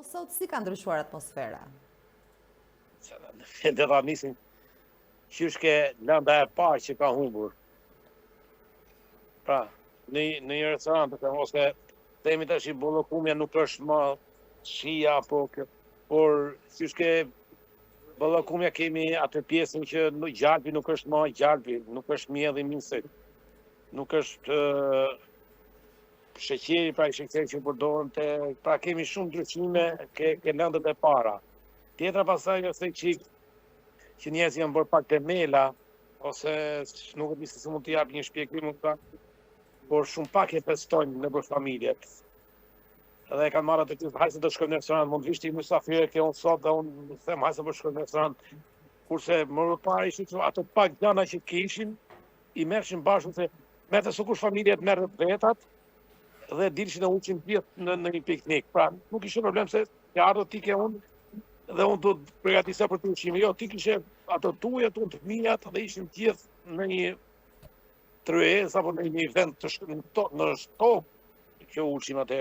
Po sot si ka ndryshuar atmosfera? Dhe ta nisin qyshke lënda e parë që ka humbur. Pra, në një restorant, ose themi tash i bollokumja nuk është më shia apo kjo, por qyshke bollokumja kemi atë pjesën që gjalpi nuk është më gjalpi, nuk është mjedhi misë, nuk është sheqeri, pra i sheqeri që përdoren pra kemi shumë ndryshime ke lëndët e para. Tjetra pasaj ose që njerëz janë bërë pak temela, ose nuk e di se mund të jap një shpjegim këta, por shumë pak e festojnë në për familjet. Edhe e kanë marrë atë tjesë, hajse të shkojmë në restorant, mund vishti mysafire ke unë sot dhe unë them hajse për shkojmë në restorant, kurse më parë ishin ato pak gjana që kishin, i merrshin bashkë se merrte sikur familjet merret vetat dhe dilshin e uçin gjithë në një piknik. Pra, nuk ishte problem se ja ardhë ti ke unë dhe unë do të përgatisa për të ushqime. Jo, ti kishe ato tuajat, unë të mijat dhe ishin gjithë në një tryezë apo në një vend në shtop që ushqim atë